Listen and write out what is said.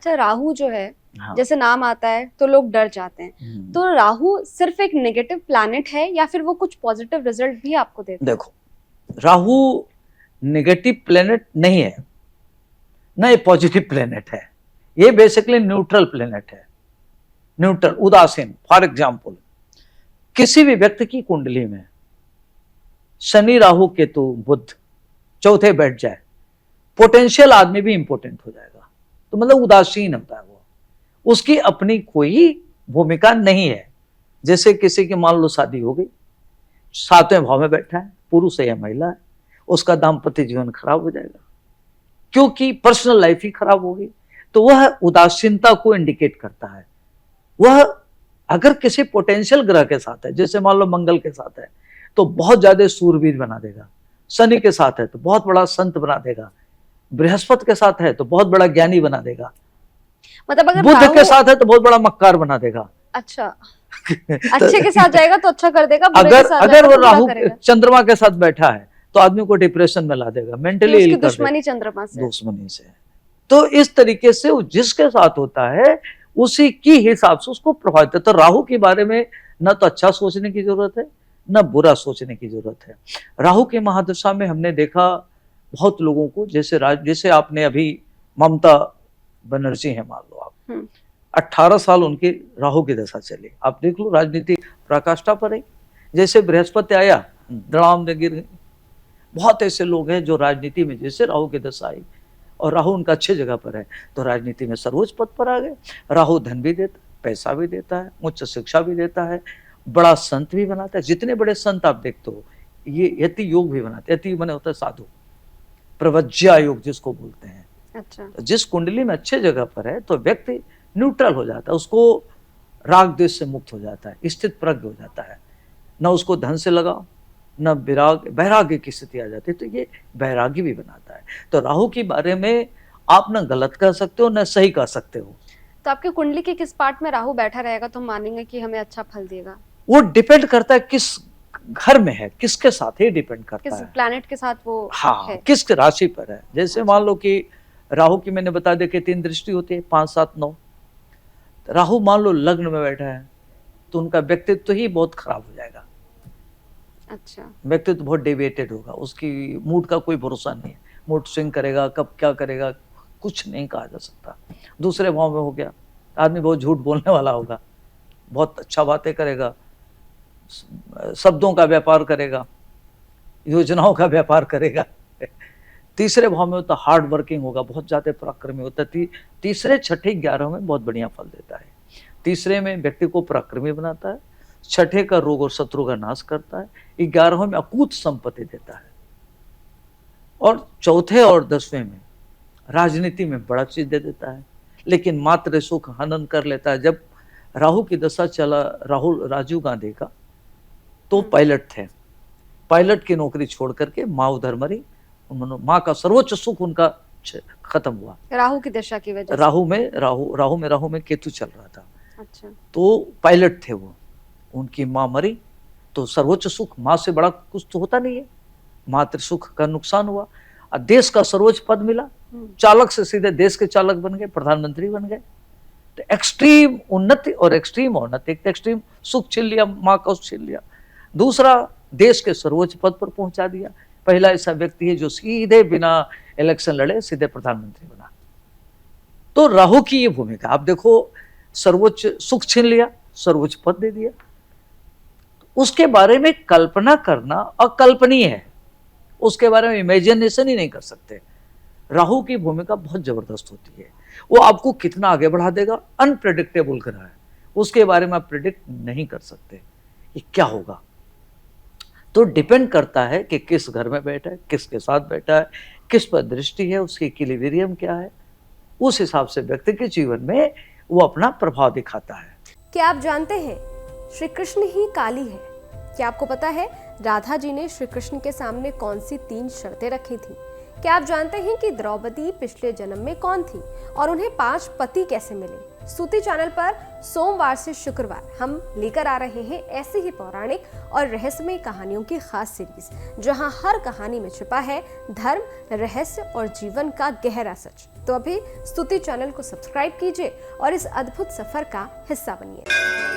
अच्छा, राहु जो है, हाँ। जैसे नाम आता है तो लोग डर जाते हैं, तो राहु सिर्फ एक नेगेटिव प्लैनेट है या फिर वो कुछ पॉजिटिव रिजल्ट भी आपको देता है? देखो, राहु नेगेटिव प्लेनेट नहीं है, ना ये पॉजिटिव प्लेनेट है, ये बेसिकली न्यूट्रल प्लेनेट है, न्यूट्रल, उदासीन। फॉर एग्जाम्पल, किसी भी व्यक्ति की कुंडली में शनि राहु केतु बुध चौथे बैठ जाए, पोटेंशियल आदमी भी इंपोर्टेंट हो जाएगा। तो मतलब उदासीन होता है वो, उसकी अपनी कोई भूमिका नहीं है। जैसे किसी की मान लो शादी हो गई, 7वें भाव में बैठा है, पुरुष है या महिला है, उसका दाम्पत्य जीवन खराब हो जाएगा क्योंकि पर्सनल लाइफ ही खराब होगी। तो वह उदासीनता को इंडिकेट करता है। वह अगर किसी पोटेंशियल ग्रह के साथ है, जैसे मान लो मंगल के साथ है, तो बहुत ज्यादा सूरवीर बना देगा। शनि के साथ है तो बहुत बड़ा संत बना देगा। बृहस्पति के साथ है तो बहुत बड़ा ज्ञानी बना देगा। मतलब अगर बुध राहु के साथ है तो बहुत बड़ा मक्कार बना देगा। अच्छा, अच्छे के साथ जाएगा तो अच्छा कर देगा, बुरे अगर के साथ अगर जाएगा वो तो बुरा राहु करेगा। चंद्रमा के साथ बैठा है तो आदमी को डिप्रेशन में ला देगा, मेंटली उसकी इल कर दुश्मनी देगा, चंद्रमा से। दुश्मनी से। तो इस तरीके से वो जिसके साथ होता है उसी की हिसाब से उसको प्रभावित है। तो राहु के बारे में न तो अच्छा सोचने की जरूरत है, न बुरा सोचने की जरूरत है। राहु की महादशा में हमने देखा बहुत लोगों को, जैसे आपने अभी ममता बनर्जी है, मान लो आप, 18 साल उनकी राहु की दशा चली। आप देख लो, राजनीति प्रकाष्ठा पर है। जैसे बृहस्पति आया, धड़ाम में गिर गए। बहुत ऐसे लोग हैं जो राजनीति में जैसे राहु की दशा आई और राहु उनका अच्छी जगह पर है तो राजनीति में सर्वोच्च पद पर आ गए। राहु धन भी देता है, पैसा भी देता है, उच्च शिक्षा भी देता है, बड़ा संत भी बनाता है। जितने बड़े संत आप देखते हो, ये यति योग भी बनाते हैं। यति माने होता है साधु, प्रवज्या योग जिसको बोलते हैं। अच्छा, जिस कुंडली में अच्छे जगह पर है तो व्यक्ति न्यूट्रल हो जाता है, उसको राग द्वेष से मुक्त हो जाता है, स्थित प्रज्ञ हो जाता है। न उसको धन से लगाओ, न वैराग्य की स्थिति आ जाती है, तो ये वैरागी भी बनाता है। तो राहु के बारे में आप न गलत कह सकते हो न सही कह सकते हो। तो आपके कुंडली के किस पार्ट में राहु बैठा रहेगा तो हम मानेंगे कि हमें अच्छा फल देगा? वो डिपेंड करता है किस घर में है, किसके साथ ही डिपेंड करता किस है, प्लैनेट के साथ वो हाँ है। किस राशि पर है। जैसे मान लो कि राहु की मैंने बता दिया कि 3 दृष्टि होती है, 5, 7, 9। राहु मान लो लग्न में बैठा है तो उनका व्यक्तित्व ही बहुत खराब हो जाएगा। अच्छा, व्यक्तित्व बहुत डेविएटेड होगा, उसकी मूड का कोई भरोसा नहीं है, मूड स्विंग करेगा, कब क्या करेगा कुछ नहीं कहा जा सकता। दूसरे भाव में हो गया, आदमी बहुत झूठ बोलने वाला होगा, बहुत अच्छा बातें करेगा, शब्दों का व्यापार करेगा, योजनाओं का व्यापार करेगा। तीसरे भाव में होता हार्ड वर्किंग होगा, बहुत ज्यादा पराक्रमी होता है। तीसरे, छठे, 11 में बहुत बढ़िया फल देता है। तीसरे में व्यक्ति को पराक्रमी बनाता है, छठे का रोग और शत्रु का नाश करता है, 11वें में अकूत संपत्ति देता है, और चौथे और 10वें में राजनीति में बड़ा चीज दे देता है, लेकिन मात्र सुख हनन कर लेता है। जब राहु की दशा चला राजीव गांधी का, तो पायलट थे, पायलट की नौकरी छोड़ करके माँ उधर मरी, उन्होंने माँ का सर्वोच्च सुख उनका खत्म हुआ राहु की दशा की वजह से। राहु में केतु चल रहा था। अच्छा, तो पायलट थे वो, उनकी माँ मरी तो सर्वोच्च सुख, माँ से बड़ा कुछ तो होता नहीं है, मातृ सुख का नुकसान हुआ और देश का सर्वोच्च पद मिला। चालक से सीधे देश के चालक बन गए, प्रधानमंत्री बन गए। तो एक्सट्रीम उन्नति और एक्सट्रीम अवनति, एक एक्सट्रीम सुख छीन लिया, माँ का छीन लिया, दूसरा देश के सर्वोच्च पद पर पहुंचा दिया। पहला ऐसा व्यक्ति है जो सीधे बिना इलेक्शन लड़े सीधे प्रधानमंत्री बना। तो राहु की ये भूमिका आप देखो, सर्वोच्च सुख छीन लिया, सर्वोच्च पद दे दिया। उसके बारे में कल्पना करना अकल्पनीय है, उसके बारे में इमेजिनेशन ही नहीं कर सकते। राहु की भूमिका बहुत जबरदस्त होती है, वो आपको कितना आगे बढ़ा देगा, अनप्रेडिक्टेबल ग्रह है, उसके बारे में आप प्रिडिक्ट नहीं कर सकते ये क्या होगा। तो डिपेंड करता है कि किस घर में बैठा है, किसके साथ बैठा है, किस पर दृष्टि है, उसकी इक्विलिब्रियम क्या है, उस हिसाब से व्यक्ति के जीवन में वो अपना प्रभाव दिखाता है। क्या आप जानते हैं श्री कृष्ण ही काली है? क्या आपको पता है राधा जी ने श्री कृष्ण के सामने कौन सी 3 शर्तें रखी थी? क्या आप जानते हैं कि द्रौपदी पिछले जन्म में कौन थी और उन्हें 5 पति कैसे मिले? स्तुति चैनल पर सोमवार से शुक्रवार हम लेकर आ रहे हैं ऐसी ही पौराणिक और रहस्यमय कहानियों की खास सीरीज, जहां हर कहानी में छिपा है धर्म, रहस्य और जीवन का गहरा सच। तो अभी स्तुति चैनल को सब्सक्राइब कीजिए और इस अद्भुत सफर का हिस्सा बनिए।